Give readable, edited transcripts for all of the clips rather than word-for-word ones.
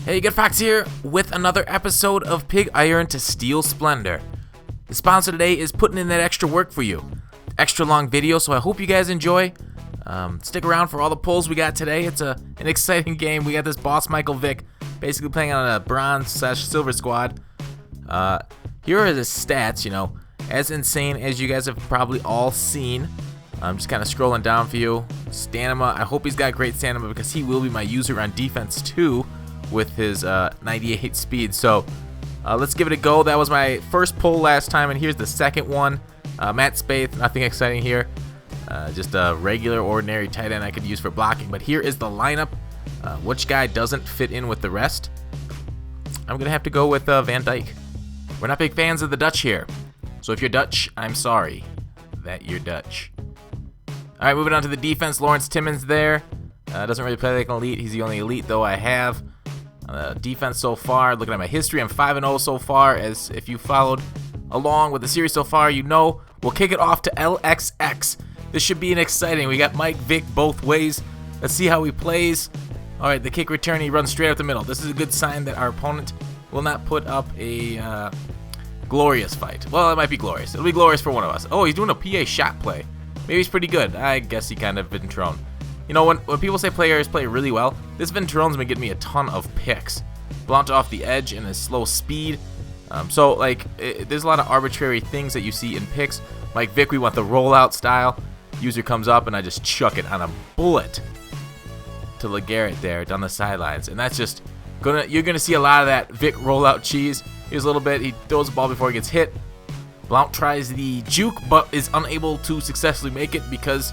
Hey, Gutfoxx here with another episode of Pig Iron to Steel Splendor. The sponsor today is putting in that extra work for you. Extra long video, so I hope you guys enjoy. Stick around for all the pulls we got today. It's an exciting game. We got this Boss Vick basically playing on a bronze/silver squad. Here are his stats, as insane as you guys have probably all seen. I'm just kind of scrolling down for you. Stamina, I hope he's got great stamina because he will be my user on defense too with his 98 speed. So let's give it a go. That was my first pull last time, and here's the second one. Matt Spaeth, nothing exciting here. Just a regular, ordinary tight end I could use for blocking. But here is the lineup. Which guy doesn't fit in with the rest? I'm going to have to go with Van Dyke. We're not big fans of the Dutch here. So if you're Dutch, I'm sorry that you're Dutch. All right, moving on to the defense. Lawrence Timmons there. Doesn't really play like an elite. He's the only elite, though, I have. Defense so far, looking at my history, I'm 5-0 so far. As if you followed along with the series so far, you know. We'll kick it off to LXX. This should be an exciting. We got Mike Vick both ways. Let's see how he plays. All right, the kick return, he runs straight up the middle. This is a good sign that our opponent will not put up a glorious fight. Well, it might be glorious. It'll be glorious for one of us. Oh, he's doing a PA shot play. Maybe he's pretty good. I guess he kind of Ventrone. When people say players play really well, this Ventrone's been getting me a ton of picks. Blount off the edge and his slow speed. There's a lot of arbitrary things that you see in picks. Mike Vick, we want the rollout style. User comes up and I just chuck it on a bullet to LeGarrette there down the sidelines. And that's just you're gonna see a lot of that Vick rollout cheese. Here's a little bit. He throws the ball before he gets hit. Blount tries the juke but is unable to successfully make it because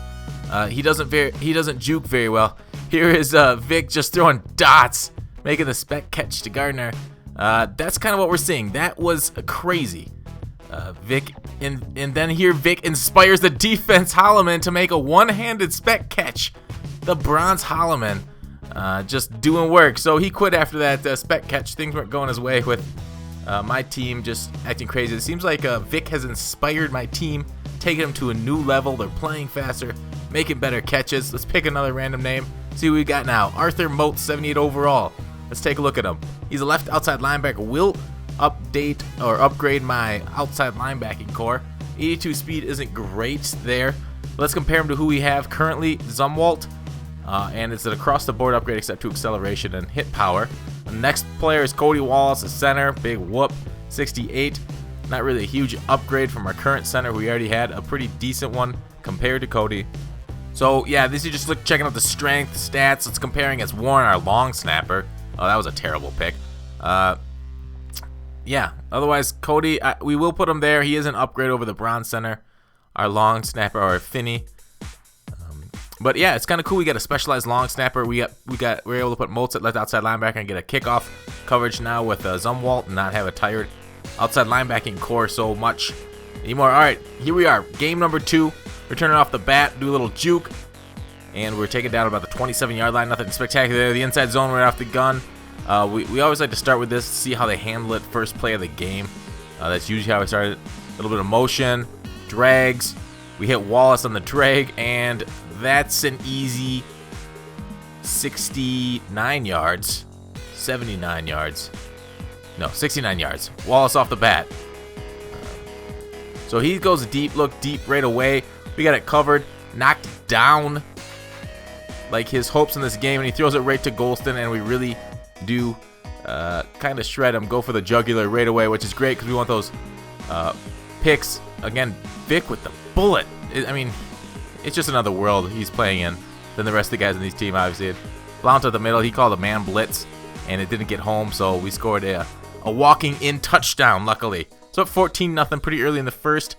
he doesn't juke very well. Here is Vick just throwing dots, making the spec catch to Gardner. That's kind of what we're seeing. That was crazy. Vick, and then here Vick inspires the defense Holloman to make a one-handed spec catch. The bronze Holloman just doing work. So he quit after that spec catch. Things weren't going his way with my team just acting crazy. It seems like Vick has inspired my team, taking them to a new level. They're playing faster, making better catches. Let's pick another random name. See what we got now. Arthur Moats, 78 overall. Let's take a look at him. He's a left outside linebacker. Will update or upgrade my outside linebacking core. 82 speed isn't great there. Let's compare him to who we have currently. Zumwalt. And it's an across the board upgrade except to acceleration and hit power. The next player is Cody Wallace, a center. Big whoop. 68. Not really a huge upgrade from our current center. We already had a pretty decent one compared to Cody. So yeah, this is just checking out the strength stats. Let's comparing as Warren, our long snapper. Oh, that was a terrible pick. Yeah, otherwise Cody, we will put him there. He is an upgrade over the bronze center, our long snapper, or Finney. But yeah, it's kind of cool. We got a specialized long snapper. We're able to put Moats at left outside linebacker and get a kickoff coverage now with Zumwalt and not have a tired outside linebacking core so much anymore. All right, here we are, game number 2. We're turning off the bat, do a little juke, and we're taking down about the 27-yard line. Nothing spectacular there. The inside zone right off the gun. We always like to start with this, see how they handle it first play of the game. That's usually how I started. A little bit of motion, drags. We hit Wallace on the drag, and that's an easy 69 yards. 79 yards. No, 69 yards. Wallace off the bat. So he goes deep, look deep right away. We got it covered, knocked down like his hopes in this game, and he throws it right to Golston, and we really do kind of shred him, go for the jugular right away, which is great because we want those picks. Again, Vick with the bullet. It's just another world he's playing in than the rest of the guys in this team, obviously. Blount at the middle, he called a man blitz, and it didn't get home, so we scored a walking in touchdown, luckily. So at 14-0 pretty early in the first.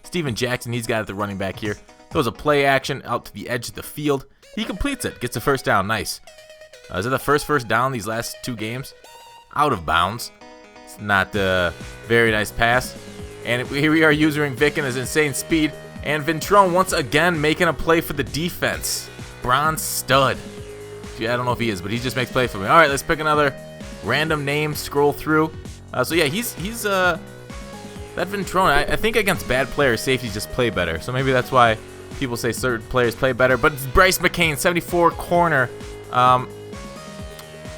Steven Jackson, he's got it at the running back here. Throws a play action out to the edge of the field. He completes it, gets the first down, nice. Is it the first down these last 2 games? Out of bounds. It's not a very nice pass. And here we are using Vick and his insane speed. And Ventrone once again making a play for the defense. Bronze stud. I don't know if he is, but he just makes play for me. All right, let's pick another random name, scroll through. So yeah, he's that Ventrone. I think against bad players, safeties just play better. So maybe that's why people say certain players play better. But it's Brice McCain, 74 corner.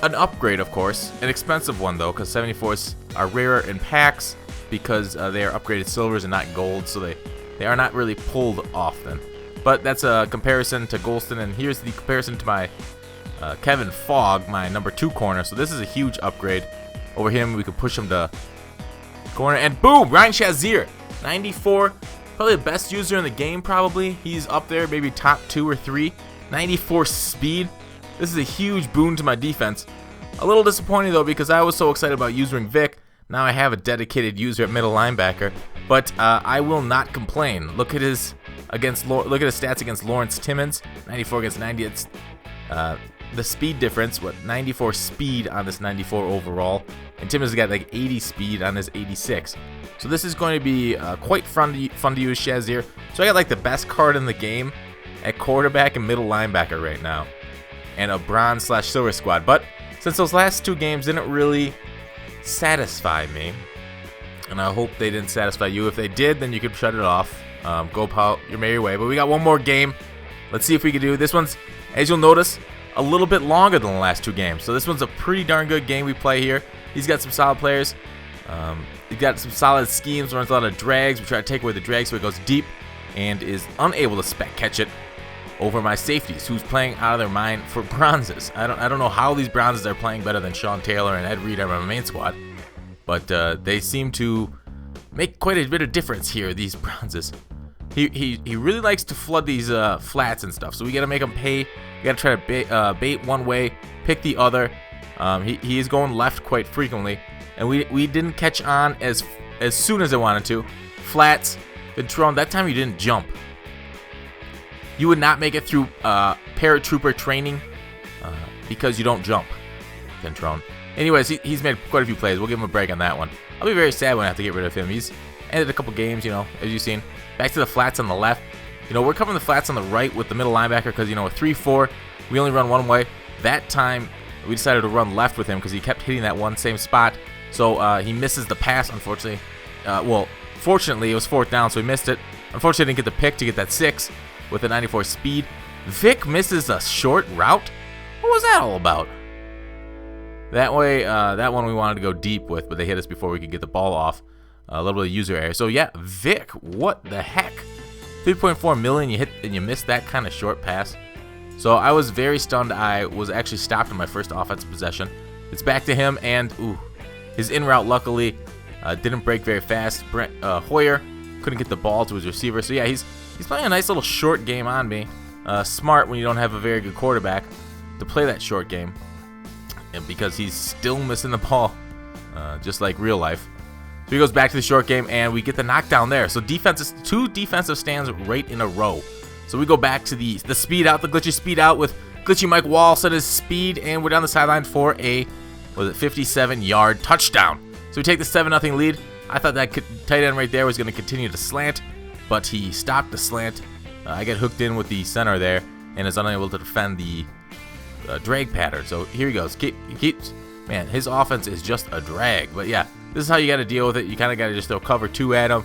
an upgrade, of course. An expensive one, though, because 74s are rarer in packs because they are upgraded silvers and not gold, so they are not really pulled often. But that's a comparison to Golston, and here's the comparison to my Kevin Fogg, my number 2 corner. So this is a huge upgrade. Over him, we could push him to corner, and boom! Ryan Shazier, 94. Probably the best user in the game, probably. He's up there, maybe top 2 or 3. 94 speed. This is a huge boon to my defense. A little disappointing, though, because I was so excited about using Vick. Now I have a dedicated user at middle linebacker. But I will not complain. Look at his stats against Lawrence Timmons. 94 against 90. It's the speed difference. 94 speed on this 94 overall. And Timmons has got like 80 speed on his 86. So this is going to be quite fun to use Shazier. So I got like the best card in the game at quarterback and middle linebacker right now. And a bronze/silver squad. But since those last 2 games didn't really satisfy me, and I hope they didn't satisfy you. If they did, then you could shut it off. Go your merry way. But we got one more game. Let's see if we can do this. One's, as you'll notice, a little bit longer than the last 2 games. So this one's a pretty darn good game we play here. He's got some solid players. He's got some solid schemes. Runs a lot of drags. We try to take away the drag so it goes deep and is unable to spec catch it over my safeties, who's playing out of their mind for bronzes. I don't know how these bronzes are playing better than Sean Taylor and Ed Reed on my main squad, but they seem to make quite a bit of difference here, these bronzes. He really likes to flood these flats and stuff, so we gotta make him pay. We gotta try to bait one way, pick the other. He is going left quite frequently, and we didn't catch on as soon as I wanted to. Flats, Ventrone, that time you didn't jump. You would not make it through paratrooper training because you don't jump, Ventrone. Anyways, he's made quite a few plays. We'll give him a break on that one. I'll be very sad when I have to get rid of him. He's ended a couple games, as you've seen. Back to the flats on the left. We're covering the flats on the right with the middle linebacker because, with 3-4, we only run one way. That time, we decided to run left with him because he kept hitting that one same spot. So he misses the pass, unfortunately. Fortunately, it was 4th down, so he missed it. Unfortunately, I didn't get the pick to get that 6 with a 94 speed. Vick misses a short route? What was that all about? That way, that one we wanted to go deep with, but they hit us before we could get the ball off. A little bit of user error. So yeah, Vick, what the heck? 3.4 million, you hit and you missed that kind of short pass. So I was very stunned. I was actually stopped in my first offensive possession. It's back to him, and his in route luckily didn't break very fast. Hoyer couldn't get the ball to his receiver. So yeah, he's playing a nice little short game on me. Smart when you don't have a very good quarterback to play that short game, and because he's still missing the ball, just like real life. So he goes back to the short game, and we get the knockdown there. So 2 defensive stands right in a row. So we go back to the speed out, the glitchy speed out with glitchy Mike Wallace at his speed, and we're down the sideline for a 57-yard touchdown. So we take the 7-0 lead. I thought that tight end right there was going to continue to slant, but he stopped the slant. I get hooked in with the center there and is unable to defend the drag pattern. So here he goes. Man, his offense is just a drag. But yeah, this is how you got to deal with it. You kind of got to just throw cover 2 at him,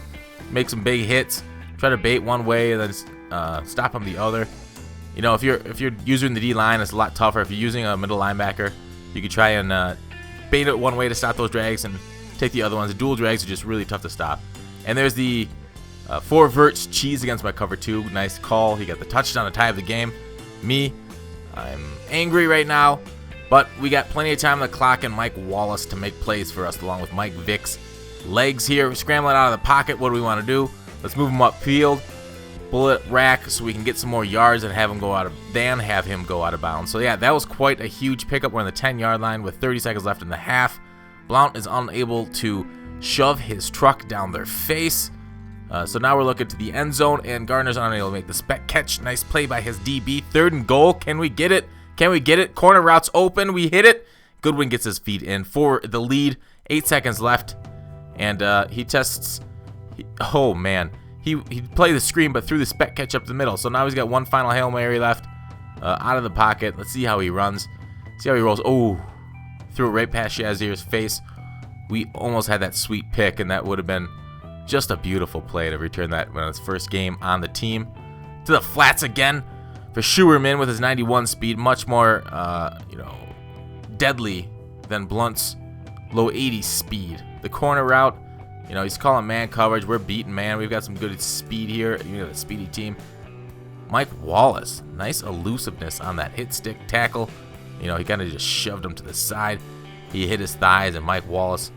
make some big hits, try to bait one way and then stop him the other. If you're using the D line, it's a lot tougher. If you're using a middle linebacker, you could try and bait it one way to stop those drags and take the other ones. The dual drags are just really tough to stop. And there's the 4 verts cheese against my cover 2. Nice call. He got the touchdown to tie up the game. I'm angry right now, but we got plenty of time on the clock and Mike Wallace to make plays for us, along with Mike Vick's legs here. Scrambling out of the pocket. What do we want to do? Let's move him upfield. Bullet rack so we can get some more yards and have him go out of bounds. So yeah, that was quite a huge pickup. We're on the 10-yard line with 30 seconds left in the half. Blount is unable to shove his truck down their face. So now we're looking to the end zone, and Gardner's unable to make the spec catch. Nice play by his DB. 3rd and goal. Can we get it? Corner route's open. We hit it. Goodwin gets his feet in for the lead. 8 seconds left, and he tests. Oh man, he played the screen but threw the spec catch up the middle. So now he's got one final Hail Mary left out of the pocket. Let's see how he runs. See how he rolls. Oh, threw it right past Shazier's face. We almost had that sweet pick, and that would have been just a beautiful play to return that when his first game on the team. To the flats again for Schuerman with his 91 speed. Much more, deadly than Blunt's low 80s speed. The corner route, you know, he's calling man coverage. We're beating man. We've got some good speed here. You know, the speedy team. Mike Wallace, nice elusiveness on that hit stick tackle. You know, he kind of just shoved him to the side. He hit his thighs, and Mike Wallace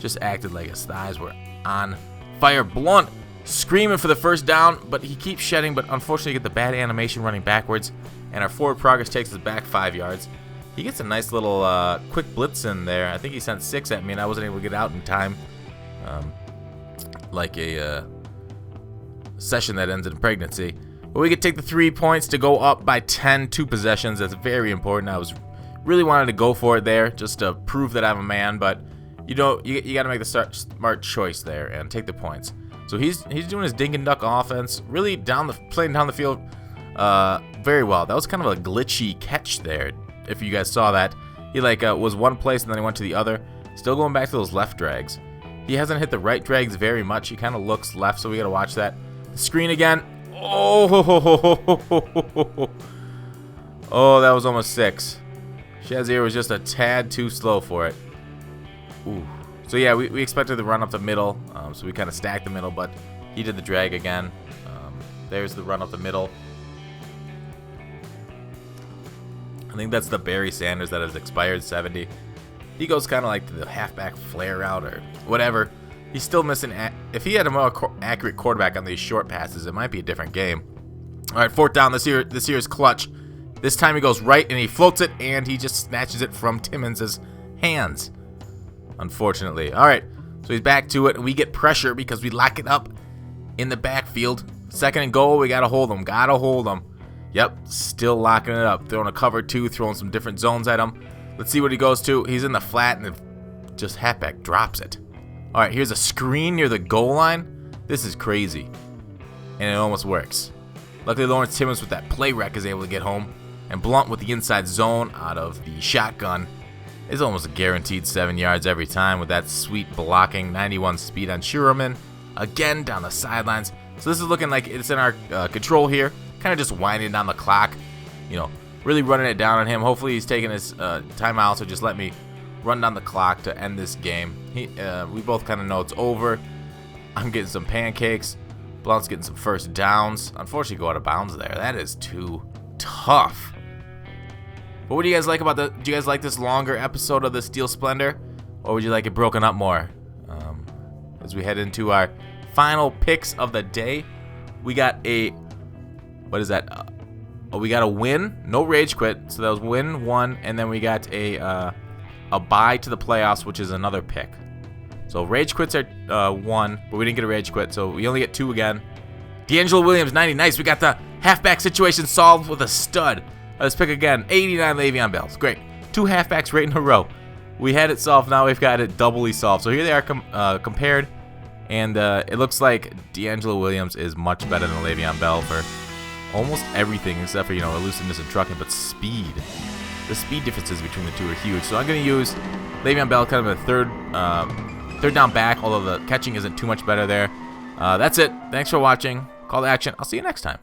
just acted like his thighs were on fire. Blunt screaming for the first down, but he keeps shedding, but unfortunately get the bad animation running backwards, and our forward progress takes us back 5 yards. He gets a nice little quick blitz in there. I think he sent 6 at me, and I wasn't able to get out in time. Like a session that ends in pregnancy. But we could take the 3 points to go up by 10, 2 possessions. That's very important. I was really wanted to go for it there just to prove that I'm a man, but you got to make the smart choice there and take the points. So he's doing his dink and duck offense, really playing down the field very well. That was kind of a glitchy catch there. If you guys saw that, he was one place and then he went to the other. Still going back to those left drags. He hasn't hit the right drags very much. He kind of looks left, so we got to watch that. The screen again. Oh, that was almost 6. Shazier was just a tad too slow for it. Ooh. So yeah, we expected the run up the middle, so we kind of stacked the middle, but he did the drag again. There's the run up the middle. I think that's the Barry Sanders that has expired 70. He goes kind of like to the halfback flare route or whatever. He's still missing. If he had a more accurate quarterback on these short passes, it might be a different game. All right, 4th down. This year is clutch. This time he goes right and he floats it and he just snatches it from Timmons' hands. Unfortunately. All right, so he's back to it and we get pressure because we lock it up in the backfield. 2nd and goal. We gotta hold him. Yep, still locking it up. Throwing a cover 2, throwing some different zones at him. Let's see what he goes to. He's in the flat and just halfback drops it. All right, here's a screen near the goal line. This is crazy. And it almost works. Luckily, Lawrence Timmons with that play wreck is able to get home. And Blunt with the inside zone out of the shotgun is almost a guaranteed 7 yards every time with that sweet blocking 91 speed on Schuerman. Again, down the sidelines. So this is looking like it's in our control here. Kind of just winding down the clock. You know, really running it down on him. Hopefully he's taking his timeout, so just let me run down the clock to end this game. We both kind of know it's over. I'm getting some pancakes. Blunt's getting some first downs. Unfortunately, go out of bounds there. That is too tough. But what do you guys like about do you guys like this longer episode of the Steel Splendor? Or would you like it broken up more? As we head into our final picks of the day, we got a... What is that? We got a win, no rage quit. So that was win 1, and then we got a bye to the playoffs, which is another pick. So rage quits are 1, but we didn't get a rage quit, so we only get 2 again. D'Angelo Williams, 90, nice. We got the halfback situation solved with a stud. Let's pick again, 89 Le'Veon Bell. Great, 2 halfbacks right in a row. We had it solved, now we've got it doubly solved. So here they are compared, and it looks like D'Angelo Williams is much better than Le'Veon Bell for almost everything except for, you know, elusiveness and trucking, but speed. The speed differences between the two are huge. So I'm going to use Le'Veon Bell kind of a third down back, although the catching isn't too much better there. That's it. Thanks for watching. Call to action. I'll see you next time.